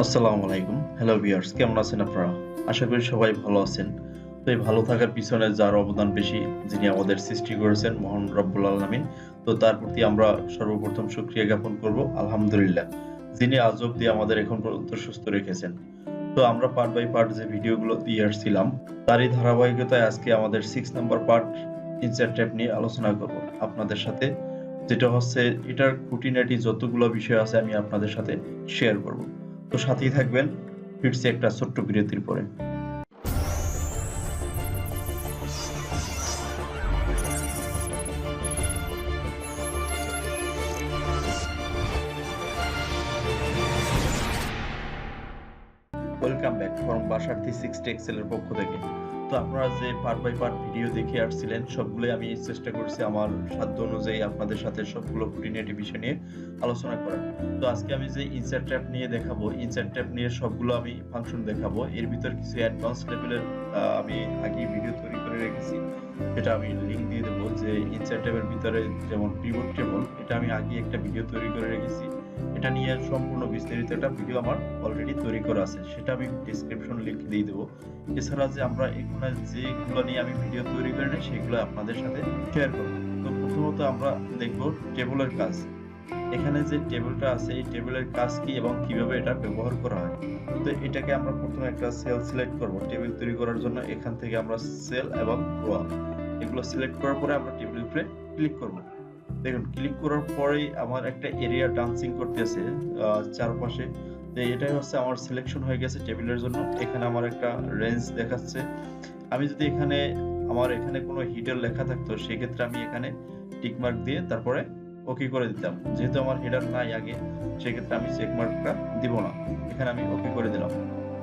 আসসালামু আলাইকুম। Hello viewers, কেমন আছেন আপনারা? আশা করি সবাই ভালো আছেন। তো এই ভালো থাকার পিছনে যার অবদান বেশি, যিনি আমাদের সৃষ্টি করেছেন মহান রব্বুল আলামিন। তো তার প্রতি আমরা সর্বপ্রথম শুকরিয়া জ্ঞাপন করব আলহামদুলিল্লাহ। যিনি আজ অব্দি আমাদের এখন পর্যন্ত সুস্থ রেখেছেন। তো আমরা পার্ট বাই পার্ট যে ভিডিওগুলো দিয়ে আসছিলাম, তারই ধারাবাহিকতায় আজকে আমাদের 6 নাম্বার পার্ট ইনসাইড ট্যাপ নিয়ে আলোচনা করব আপনাদের সাথে। যেটা হচ্ছে এটার খুঁটিনাটি যতগুলো বিষয় আছে আমি আপনাদের সাথে শেয়ার করব। তো সাথেই থাকবেন। ফিরছি একটা ছোট্ট বিরতির পরে। ওয়েলকাম ব্যাক ফ্রম বাসার্থী 60 এক্সেল এর পক্ষ থেকে। তো আপনারা যে পার্ট বাই পার্ট ভিডিও দেখে আসছিলেন সবগুলোই আমি চেষ্টা করছি আমার সাধ্য অনুযায়ী আপনাদের সাথে সবগুলো খুঁটিনাটি বিষয় নিয়ে আলোচনা করার। তো আজকে আমি যে ইনসার্ট ট্যাপ নিয়ে দেখাবো, ইনসার্ট ট্যাপ নিয়ে সবগুলো আমি ফাংশন দেখাবো। এর ভিতর কিছু অ্যাডভান্স লেভেলের আমি আগেই ভিডিও তৈরি করে রেখেছি। যেটা আমি লিংক দিয়ে দেবো যে ইনসার্ট ট্যাবের ভিতরে যেমন পিভট টেবল, এটা আমি আগে একটা ভিডিও তৈরি করে রেখেছি। এটা নিয়ে সম্পূর্ণ বিস্তারিত একটা ভিডিও আমার অলরেডি তৈরি করা আছে, সেটা আমি ডেসক্রিপশন লিংক দিয়ে দেবো। এছাড়া যে আমরা এখানে যেগুলো নিয়ে আমি ভিডিও তৈরি করি না সেগুলো আপনাদের সাথে শেয়ার করব। তো প্রথমত আমরা দেখব টেবলের কাজ। এখানে যে টেবিলটা আছে এই টেবিলের কাজ কি এবং কিভাবে এটা ব্যবহার করা হয়। তো এটাকে আমরা প্রথমে একটা সেল সিলেক্ট করব টেবিল তৈরি করার জন্য। এখান থেকে আমরা সেল এবং রো এগুলো সিলেক্ট করার পরে আমরা টেবিলের উপরে ক্লিক করব। দেখুন ক্লিক করার পরেই আমার একটা এরিয়া ডান্সিং করতেছে চারপাশে। তো এটাই হচ্ছে আমার সিলেকশন হয়ে গেছে টেবিলের জন্য। এখানে আমার একটা রেঞ্জ দেখাচ্ছে। আমি যদি আমার এখানে কোনো হেডার লেখা থাকতো সেক্ষেত্রে আমি এখানে টিক মার্ক দিয়ে তারপরে ওকে করে দিতাম। যেহেতু আমার হেডার নাই আগে, সেক্ষেত্রে আমি চেক মার্কটা দিব না। এখানে আমি ওকে করে দিলাম।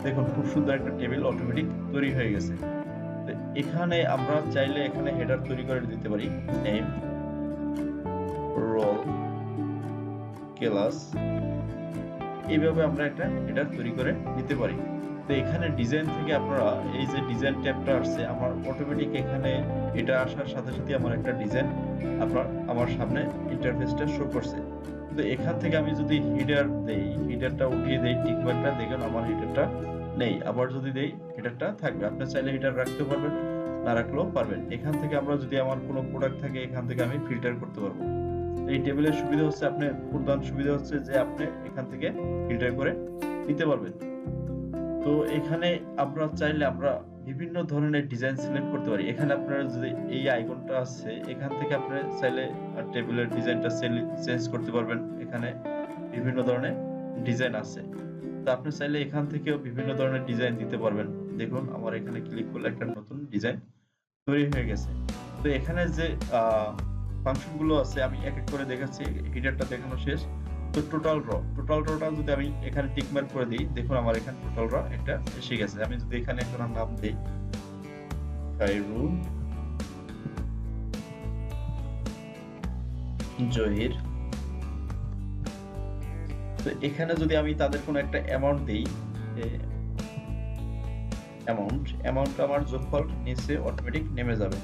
দেখুন খুব সুন্দর একটা টেবিল অটোমেটিক তৈরি হয়ে গেছে। তো এখানে আমরা চাইলে এখানে হেডার তৈরি করে দিতে পারি। নেম, রোল, ক্লাস, এইভাবে আমরা একটা হেডার তৈরি করে নিতে পারি। তো এখানে ডিজাইন থেকে আপনারা এই যে ডিজাইন ট্যাবটা আসছে আমার অটোমেটিক এখানে এটা আসার সাথে সাথে আমার একটা ডিজাইন আমার সামনে ইন্টারফেসটা শো করছে। তো এখান থেকে আমি যদি হেডার দেই, হেডারটা উঠিয়ে দেই, টিক মার্কটা দেখুন আমার হেডারটা নেই। আবার যদি দেই হেডারটা থাকবে। আপনি চাইলে হেডার রাখতে পারবেন, না রাখলেও পারবেন। এখান থেকে আমরা যদি আমার কোনো প্রোডাক্ট থাকে এখান থেকে আমি ফিল্টার করতে পারবো। এই টেবিলের সুবিধা হচ্ছে আপনার প্রধান সুবিধা হচ্ছে যে আপনি এখান থেকে ফিল্টার করে নিতে পারবেন। তো এখানে আমরা চাইলে আমরা বিভিন্ন ধরনের ডিজাইন সিলেক্ট করতে পারি। এখানে আপনারা যদি এই আইকনটা আছে এখান থেকে আপনি চাইলে টেবিলের ডিজাইনটা চেঞ্জ করতে পারবেন। এখানে বিভিন্ন ধরনের ডিজাইন আছে। তো আপনি চাইলে এখান থেকেও বিভিন্ন ধরনের ডিজাইন দিতে পারবেন। দেখুন আমার এখানে ক্লিক করলে একটা নতুন ডিজাইন তৈরি হয়ে গেছে। তো এখানে যে ফাংশন গুলো আছে আমি এক এক করে দেখাচ্ছি। হিডারটা দেখানো শেষ। তো টোটাল রটা যদি আমি এখানে টিক মার্ক করে দিই, দেখুন আমার এখানে টোটাল র একটা এসে গেছে। আমি যদি এখানে একটা নাম দেই খায়রুল জহির, তো এখানে যদি আমি তাদের কোনো একটা অ্যামাউন্ট দেই, অ্যামাউন্ট আমার যোগফল নিচে অটোমেটিক নেমে যাবে।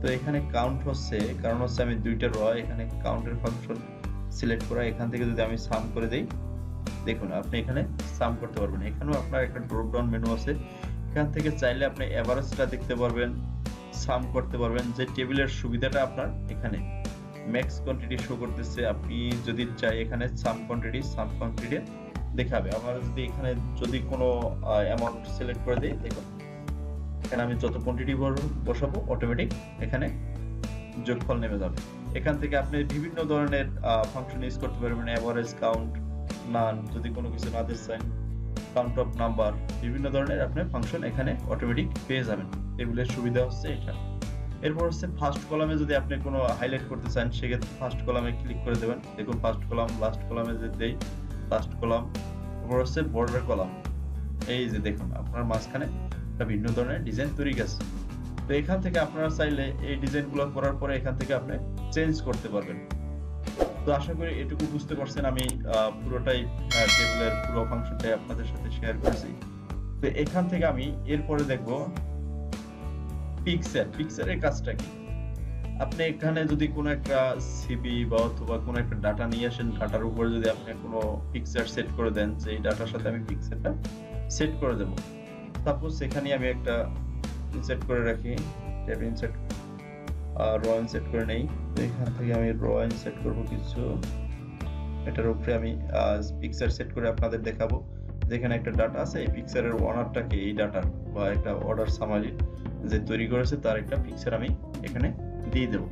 তো এখানে কাউন্ট হচ্ছে কারণ হচ্ছে আমি দুইটা র এখানে কাউন্টের ফাংশন সিলেক্ট করা। এখান থেকে যদি আমি সাম করে দেই, দেখুন আপনি এখানে সাম করতে পারবেন। এখানেও আপনার একটা ড্রপ ডাউন মেনু আছে। এখান থেকে চাইলে আপনি এভারেজটা দেখতে পারবেন, সাম করতে পারবেন। যে টেবিলের সুবিধাটা আপনার এখানে ম্যাক্স কোয়ান্টিটি শো করতেছে। আপনি যদি চাই এখানে সাম কোয়ান্টিটি দেখাবে। আমার যদি এখানে যদি কোনো অ্যামাউন্ট সিলেক্ট করে দেই, দেখুন এখানে আমি যত কোয়ান্টিটি বসাবো অটোমেটিক এখানে যোগফল নেমে যাবে। এখান থেকে আপনি বিভিন্ন ধরনের ফাংশন ইউজ করতে পারবেন। এভারেজ, কাউন্ট, নান, যদি কোনো কিছু না দিতে চান, কাউন্ট অফ নাম্বার, বিভিন্ন ধরনের আপনি ফাংশন এখানে অটোমেটিক পেয়ে যাবেন। টেবিলের সুবিধা হচ্ছে এটা। এরপর হচ্ছে ফার্স্ট কলামে যদি আপনি কোনো হাইলাইট করতে চান সেক্ষেত্রে ফার্স্ট কলামে ক্লিক করে দেবেন। দেখুন ফার্স্ট কলাম, লাস্ট কলামে যে দেই লাস্ট কলাম। এরপর হচ্ছে বর্ডার কলাম। এই যে দেখুন আপনার মাঝখানে একটা ভিন্ন ধরনের ডিজাইন তৈরি গেছে। তো এখান থেকে আপনারা চাইলে এই ডিজাইনগুলো করার পরে এখান থেকে আপনি চেঞ্জ করতে পারবেন। তো আশা করি এটুকু বুঝতে পারছেন। আমি পুরোটাই টেবিলের পুরো ফাংশনটাই আপনাদের সাথে শেয়ার করেছি। তো এখান থেকে আমি এরপরে দেখব পিকচারের কাজটা কি। আপনি এখানে যদি কোনো একটা সিভি বা অথবা কোনো একটা ডাটা নিয়ে আসেন, ডাটার উপরে যদি আপনি কোনো পিকচার সেট করে দেন যে এই ডাটার সাথে আমি পিকচারটা সেট করে দেব। সাপোজ এখানে আমি একটা ইনসার্ট করে রাখি, ট্যাব ইনসার্ট র ইনসার্ট করে নেই। তো এখান থেকে আমি র ইনসার্ট করব কিছু। এটার উপরে আমি পিকচার সেট করে আপনাদের দেখাবো। যেখানে একটা ডাটা আছে, এই পিকচারের ওনারটাকে এই ডাটার বা একটা অর্ডার সামারি যে তৈরি করেছে তার একটা পিকচার আমি এখানে দিয়ে দেব।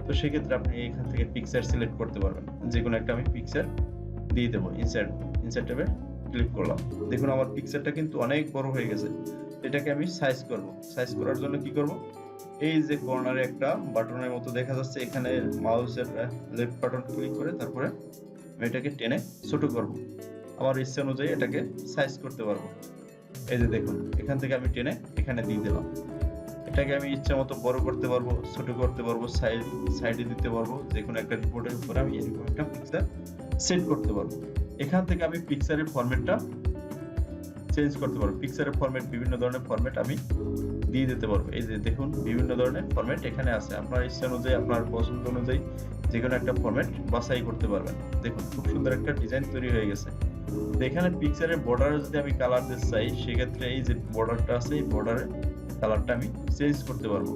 তো সেক্ষেত্রে আপনি এখান থেকে পিকচার সিলেক্ট করতে পারবেন। যেকোনো একটা আমি পিকচার দিয়ে দেব। ইনসার্ট ট্যাবে ক্লিক করলাম। দেখুন আমার পিকচারটা কিন্তু অনেক বড় হয়ে গেছে। এটাকে আমি সাইজ করব। সাইজ করার জন্য কি করব? এই যে কর্নারে একটা বাটনের মতো দেখা যাচ্ছে, এখানে মাউসের লেফট বাটন ক্লিক করে তারপরে আমি এটাকে টেনে ছোট করব। আমার ইচ্ছা অনুযায়ী এটাকে সাইজ করতে পারবো। এই যে দেখুন, এখান থেকে আমি টেনে এখানে দিয়ে দিলাম। এটাকে আমি ইচ্ছা মতো বড় করতে পারবো, ছোট করতে পারবো, সাইডে দিতে পারবো। যেকোনো একটা রিপোর্টের উপরে আমি এরকম একটা পিকচার সেট করতে পারবো। এখান থেকে আমি পিকচারের ফরম্যাটটা চেঞ্জ করতে পারবো। পিকচারের ফরম্যাট, বিভিন্ন ধরনের ফরম্যাট আমি দিয়ে দিতে পারবো। এই যে দেখুন, বিভিন্ন ধরনের ফরম্যাট এখানে আছে। আপনার ইচ্ছা অনুযায়ী, আপনার পছন্দ অনুযায়ী যেকোনো একটা ফরম্যাট বাছাই করতে পারবেন। দেখুন খুব সুন্দর একটা ডিজাইন তৈরি হয়ে গেছে। তো এখানে পিকচারের বর্ডারে যদি আমি কালার দিতে চাই, সেক্ষেত্রে এই যে বর্ডারটা আছে, এই বর্ডারে কালারটা আমি চেঞ্জ করতে পারবো।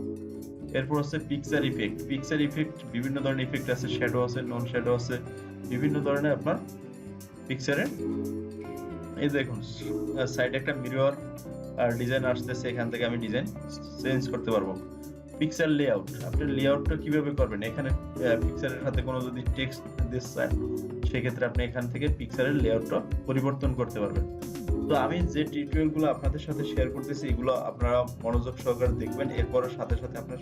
এরপর হচ্ছে পিকচার ইফেক্ট। পিকচার ইফেক্ট বিভিন্ন ধরনের ইফেক্ট আছে, শ্যাডো আছে, নন শ্যাডো আছে, বিভিন্ন ধরনের আপনার পিকচারের। এই দেখুন সাইডে একটা মিরর ডিজাইন আসতেছে, এখান থেকে আমি ডিজাইন চেঞ্জ করতে পারবো। পিকচার লেআউট, আপনি লেআউটটা কিভাবে করবেন? এখানে পিকচারের সাথে কোনো যদি টেক্সট দিতে চান, সেক্ষেত্রে আপনি এখান থেকে পিকচারের লেআউটটা পরিবর্তন করতে পারবেন। তো আমি যে টিউটোরিয়ালগুলো আপনাদের সাথে শেয়ার করতেছি, এগুলো আপনারা মনোযোগ সহকারে দেখবেন। এরপরে সাথে সাথে আপনার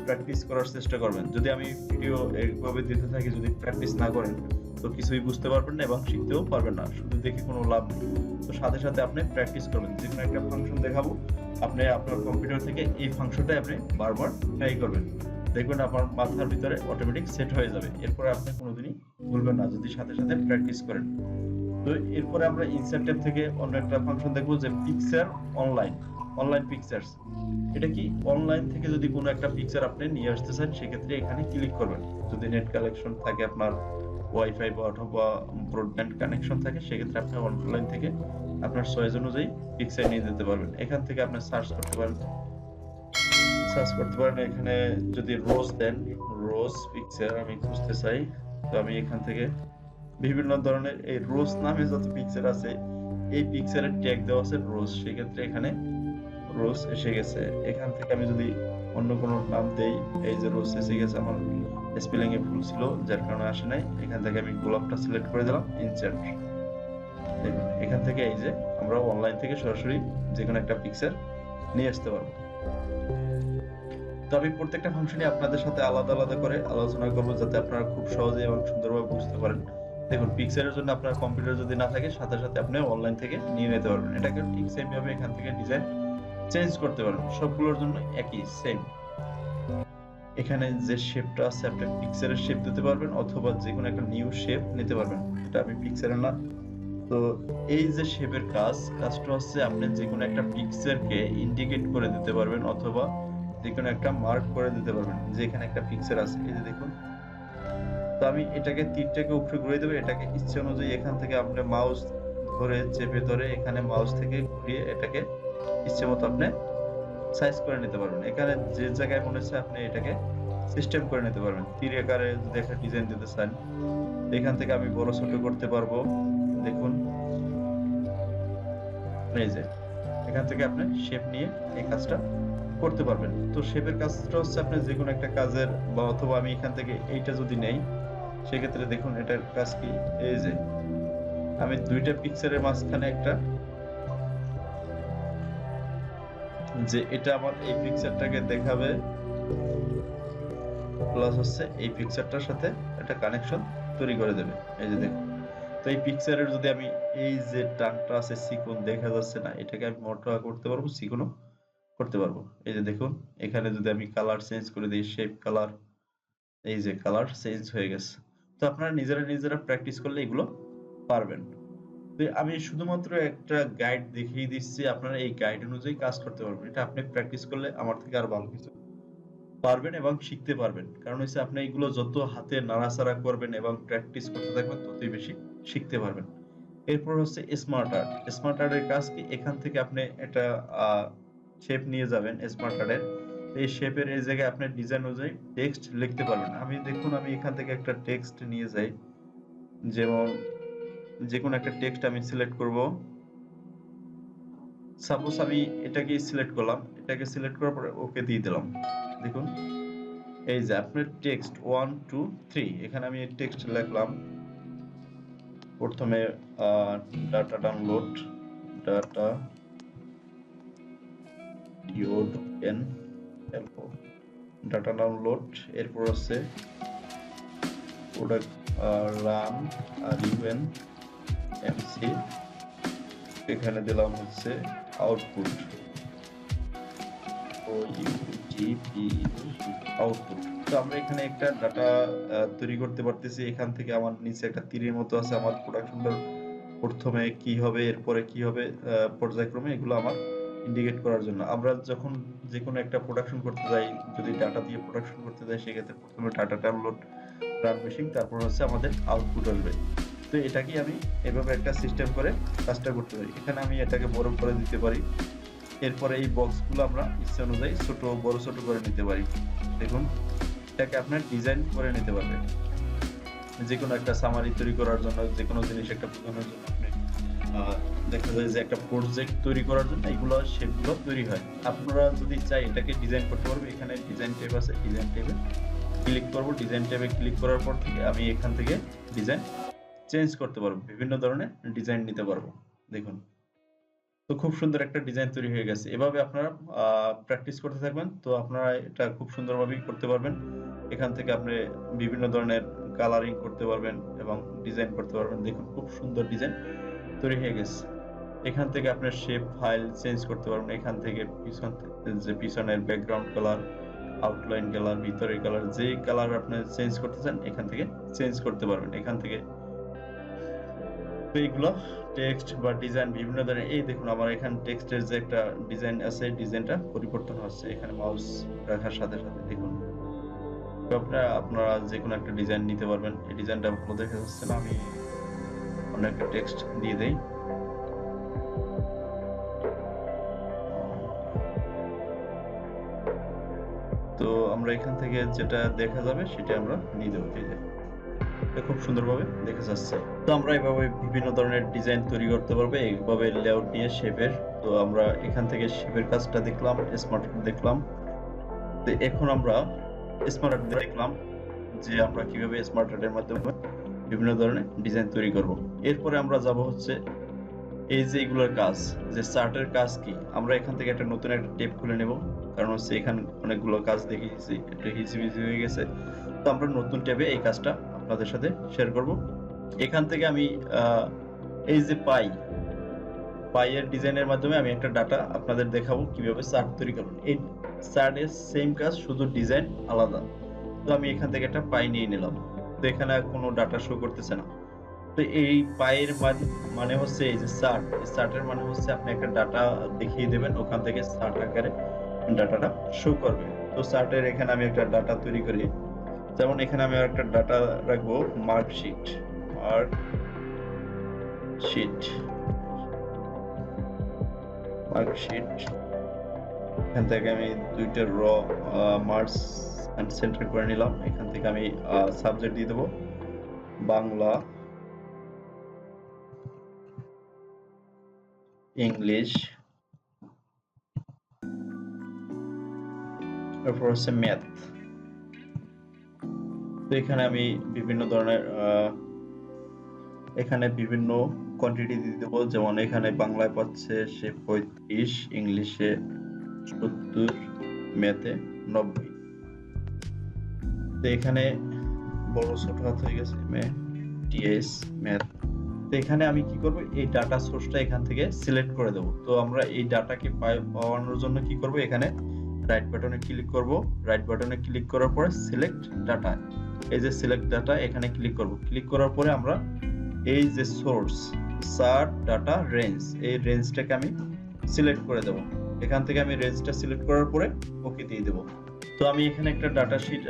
প্র্যাকটিস করার চেষ্টা করবেন। যদি আমি ভিডিও এইভাবে দিতে থাকি, যদি প্র্যাকটিস না করেন, তো কিছুই বুঝতে পারবেন না এবং শিখতেও পারবেন না। শুধু দেখে কোনো লাভ নেই। তো সাথে সাথে আপনি প্র্যাকটিস করবেন। যেকোনো একটা ফাংশন দেখাবো, আপনি আপনার কম্পিউটার থেকে এই ফাংশনটাই আপনি বারবার ট্রাই করবেন। দেখবেন আপনার মাথার ভিতরে অটোমেটিক সেট হয়ে যাবে। এরপরে আপনি কোনোদিনই ভুলবেন না যদি সাথে সাথে প্র্যাকটিস করেন। তো এরপরে আমরা ইনসার্ট ট্যাব থেকে অন্য একটা ফাংশন দেখবো, যে পিকচার অনলাইন পিকচার্স। এটা কি? অনলাইন থেকে যদি কোনো একটা পিকচার আপনি নিয়ে আসতে চান, সেক্ষেত্রে এখানে ক্লিক করবেন। যদি নেট কানেকশন থাকে আপনার, ওয়াইফাই বা অথবা ব্রডব্যান্ড কানেকশন থাকে, সেক্ষেত্রে আপনি অনলাইন থেকে আপনার চয়েস অনুযায়ী পিকচার নিয়ে যেতে পারবেন। এখান থেকে আপনি সার্চ করতে পারেন। এখানে যদি রোজ দেন, রোজ পিকচার আমি খুঁজতে চাই, তো আমি এখান থেকে বিভিন্ন ধরনের এই রোজ নামে যত পিকচার আছে, এই পিকচারের ট্যাগ দেওয়া আছে রোজ, সেক্ষেত্রে এখানে রোজ এসে গেছে। এখান থেকে আমি যদি অন্য কোনো নাম দেই, এই যে রোজ এসে গেছে। আমার স্পেলিং এ ভুল ছিল, যার কারণে আসে নাই। এখান থেকে আমি গোলাপটা সিলেক্ট করে দিলাম, ইনসার্ট। দেখুন এখান থেকে এই যে আমরা অনলাইন থেকে সরাসরি যেকোনো একটা পিকচার নিয়ে আসতে পারবো। তো আমি প্রত্যেকটা ফাংশনই আপনাদের সাথে আলাদা আলাদা করে আলোচনা করব, যাতে আপনারা খুব সহজে এবং সুন্দরভাবে বুঝতে পারেন। দেখুন পিকচারের জন্য আপনার কম্পিউটার যদি না থাকে, সাথে সাথে আপনি অনলাইন থেকে নিয়ে নিতে পারবেন। এটাকে ঠিক সেম ভাবে এখান থেকে ডিজাইন চেঞ্জ করতে পারবেন। সবগুলোর জন্য একই সেম। এখানে যে শেপটা আছে, আপনি পিকচারের শেপ দিতে পারবেন অথবা যে কোনো একটা নিউ শেপ নিতে পারবেন। এটা আমি পিকচারের না। তো এই যে শেপের কাজটা হচ্ছে, আপনি যে কোনো একটা পিকচারকে ইন্ডিকেট করে দিতে পারবেন অথবা যে কোনো একটা মার্ক করে দিতে পারবেন যে এখানে একটা পিকচার আছে। এই যে দেখুন, তো আমি এটাকে তীরটাকে উপরে ঘুরিয়ে দেবো। এটাকে ইচ্ছে অনুযায়ী এখান থেকে আপনি মাউস ধরে চেপে ধরে এখানে মাউস থেকে ঘুরিয়ে এটাকে ইচ্ছে মতো আপনি সাইজ করে নিতে পারবেন। এখানে যে জায়গায় মনে হচ্ছে আপনি এটাকে সিস্টেম করে নিতে পারবেন। তীর আকারে যদি একটা ডিজাইন দিতে চান, এখান থেকে আমি বড় ছোট করতে পারবো। দেখুন এই যে এখান থেকে আপনি শেপ নিয়ে এই কাজটা করতে পারবেন। তো শেপের কাজটা হচ্ছে আপনি যে কোনো একটা কাজের, বা অথবা আমি এখান থেকে এইটা যদি নেই, সেক্ষেত্রে দেখুন এটার কাজ কি। এই যে আমি দুইটা পিকচারের মাঝখানে একটা, যে এটা আমার এই পিকচারটাকে দেখাবে, প্লাস হচ্ছে এই পিকচারটার সাথে একটা কানেকশন তৈরি করে দেবে। এই যে দেখুন, তো এই পিকচারের যদি আমি এই যে টানটা আছে চিকন দেখা যাচ্ছে না, এটাকে আমি মোটা করতে পারবো, চিকনও করতে পারবো। এই যে দেখুন, এখানে যদি আমি কালার চেঞ্জ করে দিই, শেপ কালার, এই যে কালার চেঞ্জ হয়ে গেছে। তো আপনারা নিজেরা প্র্যাকটিস করলে এগুলো পারবেন। তো আমি শুধুমাত্র একটা গাইড দেখিয়ে দিচ্ছি, আপনারা এই গাইড অনুযায়ী কাজ করতে পারবেন। এটা আপনি প্র্যাকটিস করলে আমার থেকে আর ভালো কিছু পারবেন এবং শিখতে পারবেন। কারণ হচ্ছে আপনি এগুলো যত হাতে নাড়াচাড়া করবেন এবং প্র্যাকটিস করতে থাকবেন ততই বেশি শিখতে পারবেন। এরপর হচ্ছে স্মার্ট আর্ট। স্মার্ট আর্টের কাজ কি? এখান থেকে আপনি একটা আ শেপ নিয়ে যাবেন স্মার্ট আর্টের। এই শেপের এই জায়গায় আপনার ডিজাইন অনুযায়ী টেক্সট লিখতে পারবেন। আমি এখান থেকে একটা টেক্সট নিয়ে যাই। যেমন যেকোনো একটা টেক্সট আমি সিলেক্ট করব। সাপোজ আমি এটাকেই সিলেক্ট করলাম। এটাকে সিলেক্ট করার পরে ওকে দিয়ে দিলাম। দেখুন এই যে আপনার টেক্সট 1, 2, 3 এখানে আমি টেক্সট লিখলাম। প্রথমে আ data download, data DON data download, এরপর হচ্ছে প্রোডাক্ট রান RUNMC, এখানে দিলাম হচ্ছে আউটপুট আউটপুট। তো আমরা এখানে একটা ডাটা তৈরি করতে পারতেছি। এখান থেকে আমার নিচে একটা তীরের মতো আছে। আমার প্রোডাকশনটার প্রথমে কি হবে, এরপরে কি হবে পর্যায়ক্রমে এগুলো আমার ইন্ডিকেট করার জন্য। আমরা যখন যেকোনো একটা প্রোডাকশন করতে যাই, যদি ডাটা দিয়ে প্রোডাকশন করতে যাই সেক্ষেত্রে প্রথমে ডাটা ডাউনলোড, রান মেশিন, তারপর হচ্ছে আমাদের আউটপুট আসবে। তো এটাকেই আমি এভাবে একটা সিস্টেম করে কাজটা করতে পারি। এখানে আমি এটাকে বড় করে দিতে পারি। এরপরে এই বক্সগুলো আমরা ইচ্ছা অনুযায়ী ছোট বড় ছোট করে নিতে পারি। দেখুন এটাকে আপনার ডিজাইন করে নিতে পারবে। যেকোনো একটা সামারি তৈরি করার জন্য, যেকোনো জিনিস একটা বোঝানোর জন্য আপনি দেখা যায় যে একটা প্রজেক্ট তৈরি করার জন্য এগুলো শেপগুলো তৈরি হয়। আপনারা যদি চাই এটাকে ডিজাইন করতে পারবেন। এখানে ডিজাইন ট্যাব আছে, ডিজাইন ট্যাবে ক্লিক করব। ডিজাইন ট্যাবে ক্লিক করার পর থেকে আমি এখান থেকে ডিজাইন চেঞ্জ করতে পারবো। বিভিন্ন ধরনের ডিজাইন নিতে পারবো। দেখুন তো খুব সুন্দর একটা ডিজাইন তৈরি হয়ে গেছে। এভাবে আপনারা প্র্যাকটিস করতে থাকবেন। তো আপনারা এটা খুব সুন্দরভাবেই করতে পারবেন। এখান থেকে আপনি বিভিন্ন ধরনের কালারিং করতে পারবেন এবং ডিজাইন করতে পারবেন। দেখুন খুব সুন্দর ডিজাইন তৈরি হয়ে গেছে। এখান থেকে আপনার শেপ ফাইল চেঞ্জ করতে পারবেন। এখান থেকে পিছনের ব্যাকগ্রাউন্ড কালার, আউটলাইন কালার, ভিতরের কালার, যে কালার আপনি চেঞ্জ করতে চান এখান থেকে চেঞ্জ করতে পারবেন। এখান থেকে তো এইগুলো টেক্সট বা ডিজাইন বিভিন্ন ধরনের। এই দেখুন আমার এখানে টেক্সটের যে একটা ডিজাইন আছে, ডিজাইনটা পরিবর্তন হচ্ছে এখানে মাউস রাখার সাথে সাথে। দেখুন তো আপনারা যেকোনো একটা ডিজাইন নিতে পারবেন। এই ডিজাইনটা ভালো দেখা যাচ্ছে না, আমি অন্য একটা টেক্সট দিয়ে দেই। তো আমরা এখান থেকে যেটা দেখা যাবে সেটা আমরা নিয়ে দেবো। এই যে খুব সুন্দরভাবে দেখা যাচ্ছে। তো আমরা এভাবে বিভিন্ন ধরনের ডিজাইন তৈরি করতে পারবো এইভাবে লেআউট নিয়ে শেপের। তো আমরা এখান থেকে শেপের কাজটা দেখলাম, স্মার্ট আর্ট দেখলাম। তো এখন আমরা স্মার্ট আর্ট দেখলাম যে আমরা কিভাবে স্মার্ট আর্টের মাধ্যমে বিভিন্ন ধরনের ডিজাইন তৈরি করব। এরপরে আমরা যাব হচ্ছে এই যে এগুলোর কাজ, যে চার্টের কাজ কি। আমরা এখান থেকে একটা নতুন একটা ট্যাব খুলে নেব, কারণ হচ্ছে এখানে অনেকগুলো কাজ দেখিয়েছি, একটু হিজিবিজি হয়ে গেছে। তো আমরা নতুন ট্যাবে এই কাজটা আপনাদের সাথে শেয়ার করব। এখান থেকে আমি এই যে পাইয়ের ডিজাইনের মাধ্যমে আমি একটা ডাটা আপনাদের দেখাবো কিভাবে চার্ট তৈরি করবেন। এই চার্টের সেম কাজ, শুধু ডিজাইন আলাদা। তো আমি এখান থেকে একটা পাই নিয়ে নিলাম। তো এখানে কোনো ডাটা শো করতেছে না। তো এই পাইয়ের মানে হচ্ছে এই যে চার্ট, এই চার্টের মানে হচ্ছে আপনি একটা ডাটা দেখিয়ে দেবেন, ওখান থেকে চার্ট আকারে ডাটাটা শো করবে। তো চার্টের এখানে আমি একটা ডাটা তৈরি করি। যেমন এখানে আমি একটা ডাটা রাখবো মার্কশিট। এখান থেকে আমি দুইটা মার্কস এন্ড সেন্টার করে নিলাম। এখান থেকে আমি সাবজেক্ট দিয়ে দেবো বাংলা, ইংলিশ, তারপর হচ্ছে ম্যাথ। তো এখানে আমি বিভিন্ন ধরনের এখানে বিভিন্ন কোয়ান্টিটি দিয়ে দেবো। যেমন এখানে বাংলায় পাচ্ছে সে 35, ইংলিশে 70, ম্যাথে 90। তো এখানে বড় ছোট হাত হয়ে গেছে ম্যাথ। তো এখানে আমি কি করব, এই ডাটা সোর্সটা এখান থেকে সিলেক্ট করে দেব। তো আমরা এই ডাটাকে পাওয়ানোর জন্য কি করব, এখানে রাইট বাটনে ক্লিক করব। রাইট বাটনে ক্লিক করার পরে সিলেক্ট ডাটা, এই যে সিলেক্ট ডাটা এখানে ক্লিক করব। ক্লিক করার পরে আমরা এই যে সোর্স সার্চ ডাটা রেঞ্জ, এই রেঞ্জটাকে আমি সিলেক্ট করে দেব। এখান থেকে আমি রেঞ্জটা সিলেক্ট করার পরে ওকে দিয়ে দেব। তো তো আমি এখানে একটা ডাটা শিট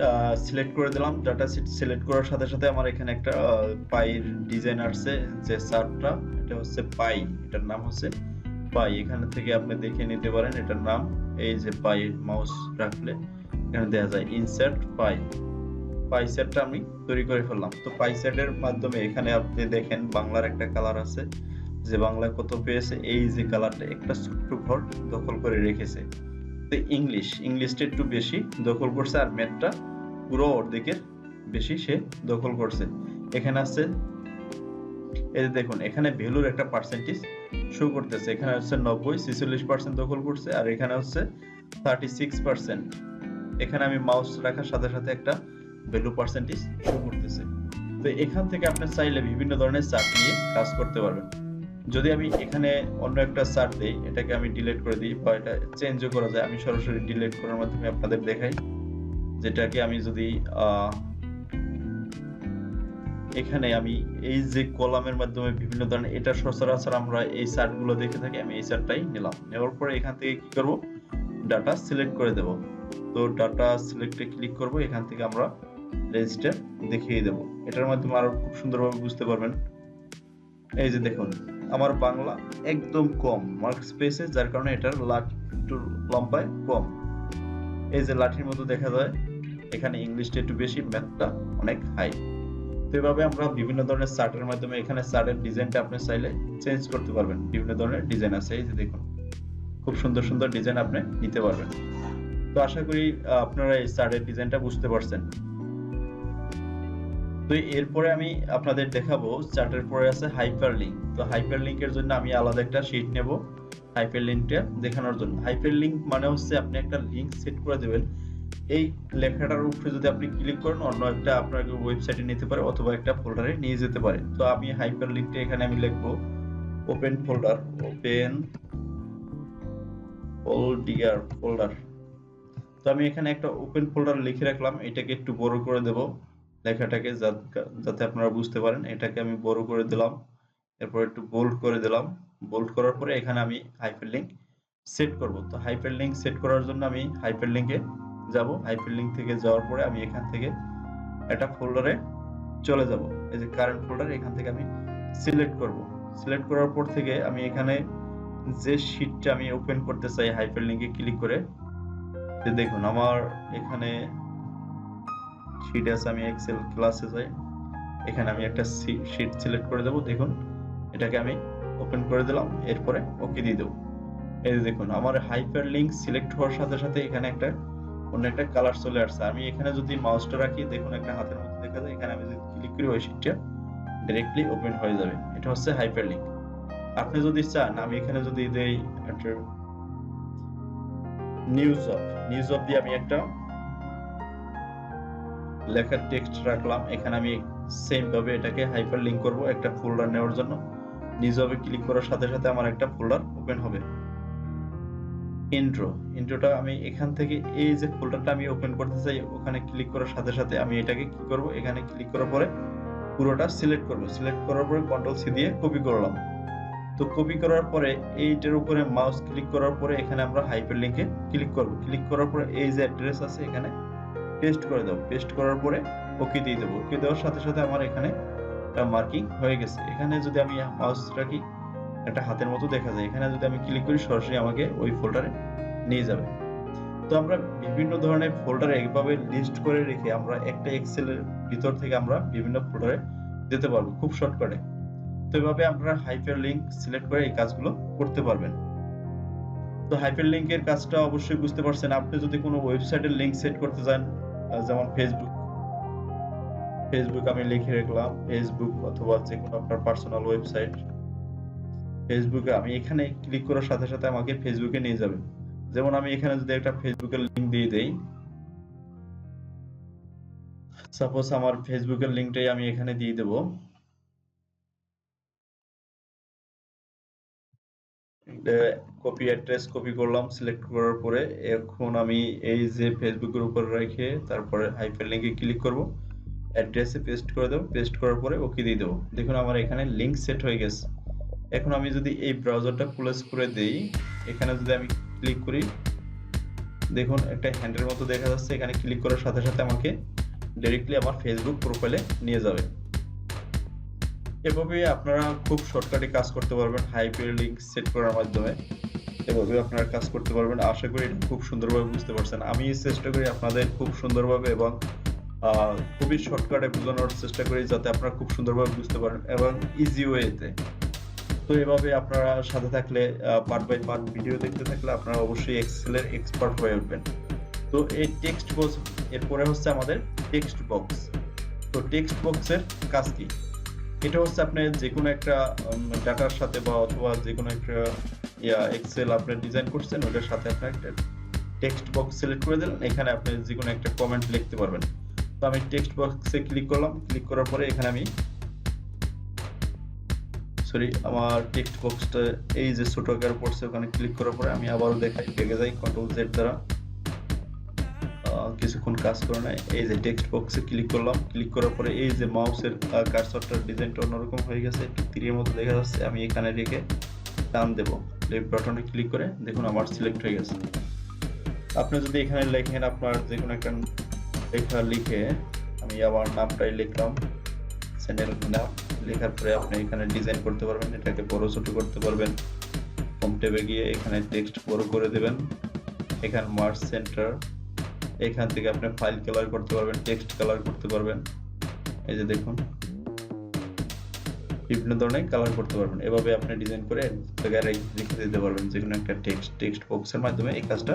সিলেক্ট করে দিলাম। ডাটা শিট সিলেক্ট করার সাথে সাথে আমার এখানে একটা পাইর ডিজাইন আসছে, যে চার্টটা এটা হচ্ছে পাই, এটার নাম হচ্ছে পাই। এখানে থেকে আপনি দেখে নিতে পারেন এটার নাম। এই যে পাই, মাউস রাখলে এখানে দেখা যায় ইনসার্ট পাই। পাই সেটটা আমি তৈরি করে ফেললাম। তো পাই সেটের মাধ্যমে এখানে আপনি দেখেন বাংলার একটা কালার আছে, যে বাংলায় কত পেয়েছে, এই যে কালারটা একটা ছোট্ট ঘর দখল করে রেখেছে। তো ইংলিশটা একটু বেশি দখল করছে, আর ম্যাথটা পুরো অর্ধেকের বেশি সে দখল করছে। এখানে আছে, এই যে দেখুন এখানে ভ্যালুর একটা পার্সেন্টেজ শো করতেছে। এখানে হচ্ছে 90, 46% দখল করছে, আর এখানে হচ্ছে 36%। এখানে আমি মাউস রাখার সাথে সাথে একটা ভ্যালু পার্সেন্টেজ শো করতেছে। তো এখান থেকে আপনি চাইলে বিভিন্ন ধরনের চার্ট নিয়ে কাজ করতে পারবেন। যদি আমি এখানে অন্য একটা চার্ট দেই, এটাকে আমি ডিলিট করে দিই, বা এটা চেঞ্জও করা যায়, আমি সরাসরি ডিলিট করার মাধ্যমে আপনাদের দেখাই। যেটাকে আমি যদি এখানে আমি এই যে কলামের মাধ্যমে বিভিন্ন ধরনের, এটা সচরাচর আমরা এই চার্টগুলো দেখে থাকি, আমি এই চার্টটাই নিলাম। নেওয়ার পরে এখান থেকে কি করব, ডাটা সিলেক্ট করে দেব। তো ডাটা সিলেক্টে ক্লিক করব, এখান থেকে আমরা রেজিস্টার দেখিয়ে দেব। এটার মাধ্যমে আরো খুব সুন্দরভাবে বুঝতে পারবেন। এই যে দেখুন আমার বাংলা একদম কম মার্কস পেয়েছে, যার কারণে এটার লাঠি একটু লম্বায় কম, এই যে লাঠির মতো দেখা যায়। এখানে ইংলিশটা একটু বেশি, ম্যাথটা অনেক হাই। তো এভাবে আমরা বিভিন্ন ধরনের চার্টের মাধ্যমে, এখানে চার্টের ডিজাইনটা আপনি চাইলে চেঞ্জ করতে পারবেন। বিভিন্ন ধরনের ডিজাইন আছে, এই যে দেখুন খুব সুন্দর সুন্দর ডিজাইন আপনি নিতে পারবেন। তো আশা করি আপনারা এই চার্টের ডিজাইনটা বুঝতে পারছেন। তো এরপরে আমি আপনাদের দেখাবো চার্টের পরে আছে হাইপারলিংক। তো হাইপারলিংকের জন্য আমি আলাদা একটা শীট নেব হাইপারলিংকটা দেখানোর জন্য। হাইপারলিংক মানে হচ্ছে আপনি একটা লিংক সেট করে দেবেন, এই লেখাটার উপরে যদি আপনি ক্লিক করেন অন্য একটা আপনার ওয়েবসাইটে নিতে পারে, অথবা একটা ফোল্ডারে নিয়ে যেতে পারে। তো আমি হাইপারলিংকটা এখানে আমি লিখবো ওপেন ফোল্ডার, ওপেন ফোল্ডার। তো আমি এখানে একটা ওপেন ফোল্ডার লিখে রাখলাম, এটাকে একটু বড় করে দেব লেখাটাকে, যাতে আপনারা বুঝতে পারেন। এটাকে আমি বড় করে দিলাম, এরপর একটু বোল্ড করে দিলাম। বোল্ড করার পরে এখানে আমি হাইপারলিংক সেট করব। তো হাইপারলিংক সেট করার জন্য আমি হাইপারলিংকে যাব। হাইপারলিংক থেকে যাওয়ার পরে আমি এখান থেকে একটা ফোল্ডারে চলে যাব, এই যে কারেন্ট ফোল্ডার, এখান থেকে আমি সিলেক্ট করব। সিলেক্ট করার পর থেকে আমি এখানে যে শীটটা আমি ওপেন করতে চাই হাইপারলিংকে ক্লিক করে, দেখুন আমার এখানে শীট আছে, আমি এক্সেল ক্লাসে যাই, এখানে আমি একটা শীট সিলেক্ট করে দেব। দেখুন এটাকে আমি ওপেন করে দিলাম, এরপরে ওকে দিয়ে দেব। এই যে দেখুন আমার হাইপারলিংক সিলেক্ট হওয়ার সাথে সাথে এখানে একটা অন্য একটা কালার চলে আসছে। আমি এখানে যদি মাউসটা রাখি, দেখুন একটা হাতের মতো দেখা যায়, এখানে আমি যদি ক্লিক করি ওই শীটটা ডাইরেক্টলি ওপেন হয়ে যাবে। এটা হচ্ছে হাইপারলিংক। আপনি যদি চান, আমি এখানে যদি দেই একটা নিউজ অফ দিয়ে আমি একটা লেখার টেক্সট রাখলাম, এখানে আমি সেম ভাবে এটাকে হাইপারলিংক করব একটা ফোল্ডার নেওয়ার জন্য। নিউজ অফে ক্লিক করার সাথে সাথে আমার একটা ফোল্ডার ওপেন হবে। ইন্ট্রোটা আমি এখান থেকে এই যে ফোল্ডারটা আমি ওপেন করতে চাই, ওখানে ক্লিক করার সাথে সাথে আমি এটাকে কি করব, এখানে ক্লিক করার পরে পুরোটা সিলেক্ট করব। সিলেক্ট করার পরে কন্ট্রোল সি দিয়ে কপি করলাম। তো কপি করার পরে এইটার উপরে মাউস ক্লিক করার পরে এখানে আমরা হাইপারলিংকে ক্লিক করব। ক্লিক করার পরে এই যে অ্যাড্রেস আছে এখানে পেস্ট করে দেব। পেস্ট করার পরে ওকে দিয়ে দেব। ওকে দেওয়ার সাথে সাথে আমার এখানে একটা মার্কিং হয়ে গেছে। এখানে যদি আমি মাউস রাখি, একটা হাতের মতো দেখা যায়, এখানে যদি আমি ক্লিক করি সরাসরি আমাকে ওই ফোল্ডারে নিয়ে যাবে। তো আমরা বিভিন্ন ধরনের ফোল্ডার এইভাবে লিস্ট করে রেখে আমরা একটা এক্সেলের ভিতর থেকে আমরা বিভিন্ন ফোল্ডারে যেতে পারবো খুব শর্টকাটে। তো এভাবে আপনারা হাইপারলিংক সিলেক্ট করে এই কাজগুলো করতে পারবেন। তো হাইপারলিংকের কাজটা অবশ্যই বুঝতে পারছেন। আপনি যদি কোনো ওয়েবসাইটের লিংক সেট করতে চান, যেমন ফেসবুক আমি লিখে রাখলাম, ফেসবুক অথবা যে কোনো আপনার পার্সোনাল ওয়েবসাইট, ফেসবুকে আমি এখানে ক্লিক করার সাথে সাথে আমাকে ফেসবুকে নিয়ে যাবে। যেমন আমি এখানে যদি একটা ফেসবুকের লিংক দিয়ে দেই, সাপোজ আমার ফেসবুকের লিংকটাই আমি এখানে দিয়ে দেব। কপি অ্যাড্রেস কপি করলাম, সিলেক্ট করার পরে এখন আমি এই যে ফেসবুকের উপর রেখে তারপরে হাইপারলিংকে ক্লিক করব, অ্যাড্রেসে পেস্ট করে দেব। পেস্ট করার পরে ওকে দিয়ে দেব। দেখুন আমার এখানে লিংক সেট হয়ে গেছে। এখন আমি যদি এই ব্রাউজারটা ক্লোজ করে দেই, এখানে যদি আমি ক্লিক করি, দেখুন একটা হ্যান্ডের মতো দেখা যাচ্ছে, এখানে ক্লিক করার সাথে সাথে আমাকে ডাইরেক্টলি আমার ফেসবুক প্রোফাইলে নিয়ে যাবে। এভাবে আপনারা খুব শর্টকাটে কাজ করতে পারবেন হাইপারলিংক সেট করার মাধ্যমে। এভাবে আপনারা কাজ করতে পারবেন। আশা করি এটা খুব সুন্দরভাবে বুঝতে পারছেন। আমি চেষ্টা করি আপনাদের খুব সুন্দরভাবে এবং খুবই শর্টকাটে বোঝানোর চেষ্টা করি যাতে আপনারা খুব সুন্দরভাবে বুঝতে পারেন এবং ইজি ওয়েতে। তো এভাবে আপনারা সাথে থাকলে পার্ট বাই পার্ট ভিডিও দেখতে থাকলে আপনারা অবশ্যই এক্সেলের এক্সপার্ট হয়ে উঠবেন। তো এই টেক্সট বক্স এরপরে হচ্ছে আমাদের টেক্সট বক্স। তো টেক্সট বক্সের কাজ কি? এটা হচ্ছে আপনি যেকোনো একটা ডাটার সাথে বা অথবা যেকোনো একটা এক্সেল আপনি ডিজাইন করছেন, ওটার সাথে আপনি একটা টেক্সট বক্স সিলেক্ট করে দিলেন। এখানে আপনি যেকোনো একটা কমেন্ট লিখতে পারবেন। তো আমি টেক্সট বক্সে ক্লিক করলাম। ক্লিক করার পরে এখানে আমি আমার টেক্সট বক্সটা এই যে ছোট আকারে পড়ছে, ওখানে ক্লিক করার পরে আমি আবারও দেখাই, বেগে যাই কন্ট্রোল জেড দ্বারা। কিছুক্ষণ কাজ করে নেয়। এই যে টেক্সট বক্সে ক্লিক করলাম। ক্লিক করার পরে এই যে মাউসের কার্সরটার ডিজাইনটা অন্যরকম হয়ে গেছে, একটু তীরের মতো দেখা যাচ্ছে। আমি এখানে রেখে টান দেব, লেফট বাটনে ক্লিক করে দেখুন আমার সিলেক্ট হয়ে গেছে। আপনি যদি এখানে লেখেন আপনার যে কোনো একটা লেখা লিখে, আমি আমার নামটাই লিখলাম, চ্যানেল নাম লেখার পরে আপনি এখানে ডিজাইন করতে পারবেন। এটাকে বড় ছোট করতে পারবেন। হোম ট্যাবে গিয়ে এখানে টেক্সট বড় করে দেবেন। এখানে মার্জ সেন্টার, এখান থেকে আপনি ফাইল কালার করতে পারবেন, টেক্সট কালার করতে পারবেন। এই যে দেখুন বিভিন্ন ধরনের কালার করতে পারবেন। এভাবে আপনি ডিজাইন করে জায়গায় রেখে দিতে পারবেন। যে কোনো একটা টেক্সট বক্সের মাধ্যমে এই কাজটা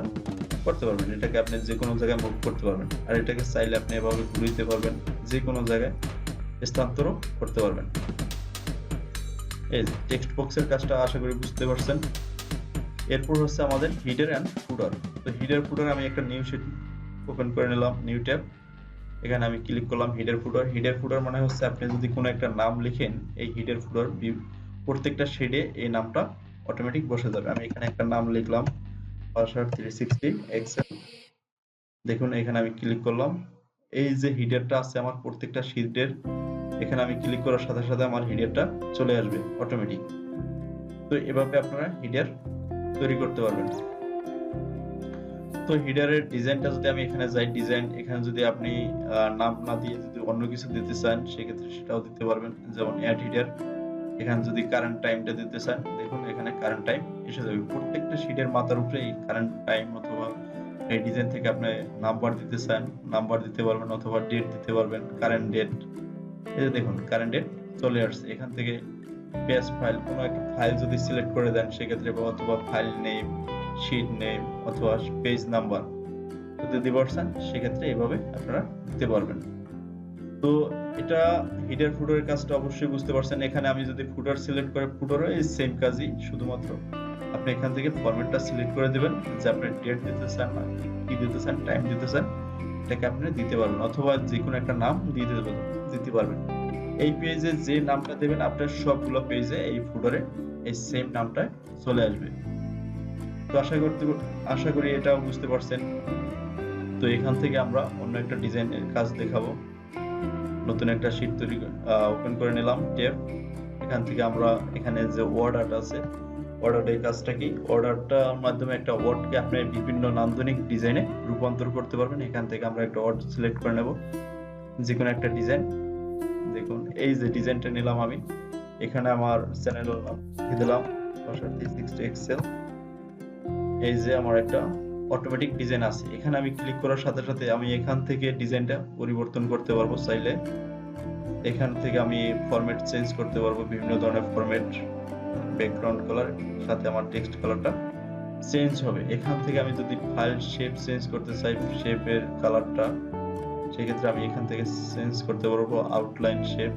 করতে পারবেন। এটাকে আপনি যে কোনো জায়গায় মুভ করতে পারবেন। আর এটাকে চাইলে আপনি এভাবে ঘুরে দিতে পারবেন, যে কোনো জায়গায় স্থানান্তরও করতে পারবেন। এই যে টেক্সট বক্সের কাজটা আশা করি বুঝতে পারছেন। এরপর হচ্ছে আমাদের হিডার এন্ড ফুটার। তো হিডার ফুটার আমি একটা নিউ শিট ওপেন করে নিলাম, নিউ ট্যাব। এখানে আমি ক্লিক করলাম হিডার ফুটার। হিডার ফুটার মানে হচ্ছে আপনি যদি কোনো একটা নাম লিখেন, এই হিডার ফুটার প্রত্যেকটা শেডে এই নামটা অটোমেটিক বসে যাবে। আমি এখানে একটা নাম লিখলাম, পাসওয়ার্ড 360 এক্সেল। দেখুন এখানে আমি ক্লিক করলাম। এই যে হিডারটা আছে আমার প্রত্যেকটা শীটের, এখানে আমি ক্লিক করার সাথে সাথে আমার হিডারটা চলে আসবে অটোমেটিক। তো এভাবে আপনারা হিডার তৈরি করতে পারবেন। তো হিডারের ডিজাইনটা যদি আমি এখানে যাই, ডিজাইন এখানে যদি আপনি নাম না দিয়ে যদি অন্য কিছু দিতে চান, সেক্ষেত্রে সেটাও দিতে পারবেন। যেমন অ্যাড হিডার, এখানে যদি কারেন্ট টাইমটা দিতে চান, দেখুন এখানে কারেন্ট টাইম এসে যাবে। প্রত্যেকটা শীটের মাথার উপরে এই কারেন্ট টাইম অথবা এই ডিজাইন থেকে আপনি নাম্বার দিতে চান, নাম্বার দিতে পারবেন অথবা ডেট দিতে পারবেন, কারেন্ট ডেট। এই যে দেখুন কারেন্ট ডেট চলে আসছে। এখান থেকে পেজ ফাইল, কোনো একটা ফাইল যদি সিলেক্ট করে দেন সেক্ষেত্রে, অথবা ফাইল নেম, শীট নেম অথবা পেজ নাম্বার যদি দিতে পারছেন, সেক্ষেত্রে এইভাবে আপনারা দিতে পারবেন। তো এটা হিডার ফুটারের কাজটা অবশ্যই বুঝতে পারছেন। এখানে আমি যদি ফুটার সিলেক্ট করে, ফুটারও এই সেম কাজই, শুধুমাত্র আপনি এখান থেকে ফরম্যাটটা সিলেক্ট করে দিবেন যে আপনি ডেট দিতে চান না কি দিতে চান, টাইম দিতে চান, এটাকে আপনি দিতে পারবেন অথবা যে কোনো একটা নাম দিয়ে দিতে পারবেন। এই পেজে যে নামটা দেবেন আপনার সবগুলো পেজে এই ফুটারে এই সেম নামটা চলে আসবে। তো আশা করি এটাও বুঝতে পারছেন। তো এখান থেকে আমরা অন্য একটা ডিজাইনের কাজ দেখাবো। নতুন একটা শীট তৈরি ওপেন করে নিলাম ট্যাব। এখান থেকে আমরা এখানে যে অর্ডারটা আছে, অর্ডারের কাজটা কি? অর্ডারটার মাধ্যমে একটা ওয়ার্ডকে আপনি বিভিন্ন নান্দনিক ডিজাইনে রূপান্তর করতে পারবেন। এখান থেকে আমরা একটা ওয়ার্ড সিলেক্ট করে নেব, যে কোনো একটা ডিজাইন। দেখুন এই যে ডিজাইনটা নিলাম আমি, এখানে আমার চ্যানেলের নাম দিলাম 360 এক্সেল। এই যে আমার একটা অটোমেটিক ডিজাইন আছে। এখানে আমি ক্লিক করার সাথে সাথে আমি এখান থেকে ডিজাইনটা পরিবর্তন করতে পারবো চাইলে। এখান থেকে আমি ফরম্যাট চেঞ্জ করতে পারবো, বিভিন্ন ধরনের ফরম্যাট, ব্যাকগ্রাউন্ড কালার সাথে আমার টেক্সট কালারটা চেঞ্জ হবে। এখান থেকে আমি যদি ফাইল শেপ চেঞ্জ করতে চাই, শেপের কালারটা, সেক্ষেত্রে আমি এখান থেকে চেঞ্জ করতে পারবো আউটলাইন শেপ।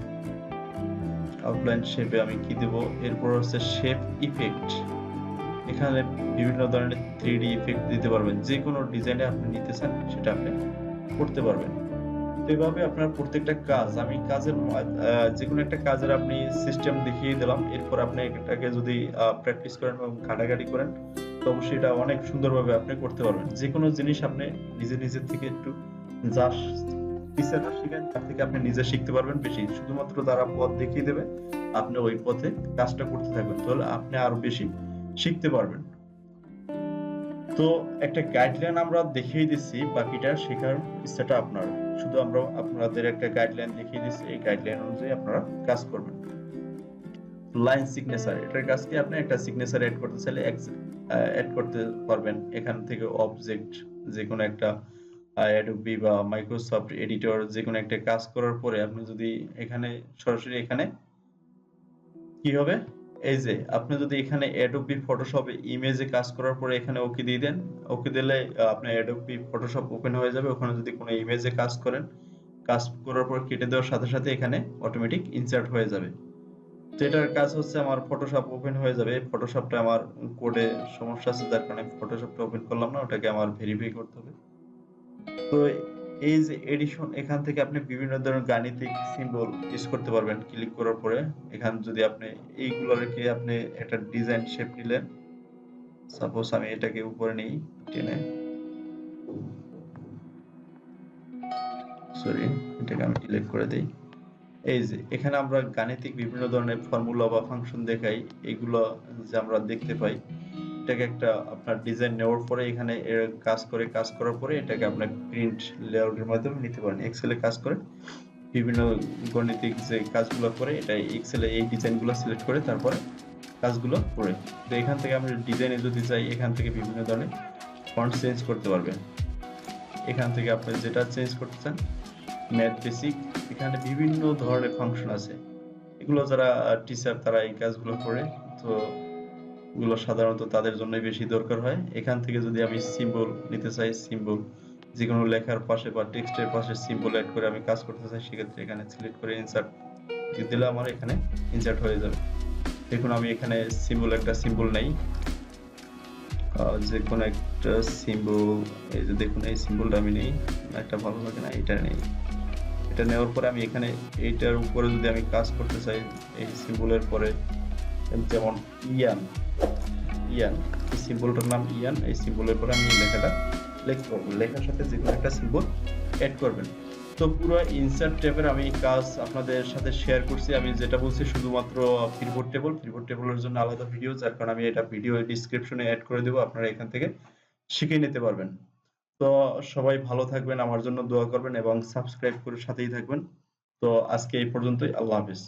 আউটলাইন শেপে আমি কি দেব? এরপর হচ্ছে শেপ ইফেক্ট। এখানে বিভিন্ন ধরনের 3D ইফেক্ট দিতে পারবেন। যে কোনো ডিজাইনে আপনি নিতে চান সেটা আপনি করতে পারবেন। তো এইভাবে আপনার প্রত্যেকটা কাজ, আমি কাজের যে কোনো একটা কাজের আপনি সিস্টেম দেখিয়ে দিলাম। এরপর আপনি এটাকে যদি প্র্যাকটিস করেন এবং ঘাটাঘাটি করেন, তো অবশ্যই এটা অনেক সুন্দরভাবে আপনি করতে পারবেন। যে কোনো জিনিস আপনি নিজের থেকে একটু যা টিচাররা শিখান তার থেকে আপনি নিজে শিখতে পারবেন বেশি। শুধুমাত্র তারা পথ দেখিয়ে দেবে, আপনি ওই পথে কাজটা করতে থাকবেন, তাহলে আপনি আরো বেশি শিখতে পারবেন। তো একটা গাইডলাইন আমরা দেখিয়ে দিচ্ছি, বাকিটা শেখার ইচ্ছাটা আপনার। শুধু আমরা আপনাদের একটা গাইডলাইন দেখিয়ে দিচ্ছি, এই গাইডলাইন অনুযায়ী আপনারা কাজ করবেন। লাইন সিগনেচার, এটার কাজ কি? আপনি একটা সিগনেচার এড করতে চাইলে এড করতে পারবেন। এখান থেকে অবজেক্ট যেকোনো একটা Adobe বা Microsoft এডিটর যেকোনো একটা কাজ করার পরে আপনি যদি এখানে সরাসরি এখানে কি হবে? এই যে আপনি যদি এখানে Adobe Photoshop এ ইমেজে কাজ করার পরে এখানে ওকে দিয়ে দেন। ওকে দিলে আপনার Adobe Photoshop ওপেন হয়ে যাবে। ওখানে যদি কোনো ইমেজে কাজ করেন, কাজ করার পর কেটে দেওয়ার সাথে, সাথে এখানে অটোমেটিক ইনসার্ট হয়ে যাবে। তো এটার কাজ হচ্ছে আমার Photoshop ওপেন হয়ে যাবে। Photoshopটা আমার কোডে সমস্যা আছে, যার কারণে Photoshopটা ওপেন করলাম না। ওটাকে আমার ভেরিফাই করতে হবে। তো এই যে এডিশন, এখান থেকে আপনি বিভিন্ন ধরনের গাণিতিক সিম্বল ইউজ করতে পারবেন ক্লিক করার পরে। এখানে যদি আপনি এইগুলো রেখে আপনি একটা ডিজাইন শেপ নিলেন। সাপোজ আমি এটাকে উপরে নেই টেনে, সরি, এটাকে আমি ডিলিট করে দেই। এই যে এখানে আমরা গাণিতিক বিভিন্ন ধরনের ফর্মুলা বা ফাংশন দেখাই, এগুলো যে আমরা দেখতে পাই, এটাকে একটা আপনার ডিজাইন নেওয়ার পরে এখানে এর কাজ করার পরে এটাকে আপনার প্রিন্ট লেআউটের মাধ্যমে নিতে পারেন। এক্সেলে কাজ করে বিভিন্ন গাণিতিক যে কাজগুলো করে এটা এক্সেলে এই ডিজাইনগুলো সিলেক্ট করে তারপরে কাজগুলো করে। তো এখান থেকে আমরা ডিজাইনে যদি চাই, এখান থেকে বিভিন্ন ধরনের ফন্ট চেঞ্জ করতে পারবেন। এখান থেকে আপনি যেটা চেঞ্জ করতে চান, ম্যাথ বেসিক, এখানে বিভিন্ন ধরনের ফাংশন আছে। এগুলো যারা টিচার তারা এই কাজগুলো করে, তো এগুলো সাধারণত তাদের জন্যই বেশি দরকার হয়। এখান থেকে যদি আমি সিম্বল নিতে চাই, সিম্বল যেকোনো লেখার পাশে বা টেক্সটের পাশে সিম্বল এড করে আমি কাজ করতে চাই, সেক্ষেত্রে এখানে সিলেক্ট করে ইনসার্ট দিয়ে দিলে আমার এখানে ইনসার্ট হয়ে যাবে। দেখুন আমি এখানে একটা সিম্বল নেই, যেকোনো একটা সিম্বল, এই যে দেখুন এই সিম্বলটা আমি নেই, একটা ভালো লাগে না, এটা নেই। এটা নেওয়ার পরে আমি এখানে এইটার উপরে যদি আমি কাজ করতে চাই, এই সিম্বলের পরে যেমন ইয়ান, ইয়ান, এই সিম্বলটার নাম ইয়ান, এই সিম্বলের পরে আমি লেখাটা লিখতে পারবো। লেখার সাথে যেকোনো একটা সিম্বল এড করবেন। তো পুরো ইনসার্ট ট্যাবের আমি কাজ আপনাদের সাথে শেয়ার করছি। আমি যেটা বলছি শুধুমাত্র পিভট টেবলের জন্য আলাদা ভিডিও, যার কারণে আমি এটা ভিডিও ডেসক্রিপশনে এড করে দেবো, আপনারা এখান থেকে শিখে নিতে পারবেন। তো সবাই ভালো থাকবেন, আমার জন্য দোয়া করবেন এবং সাবস্ক্রাইব করে সাথেই থাকবেন। তো আজকে এই পর্যন্তই। আল্লাহ হাফেজ।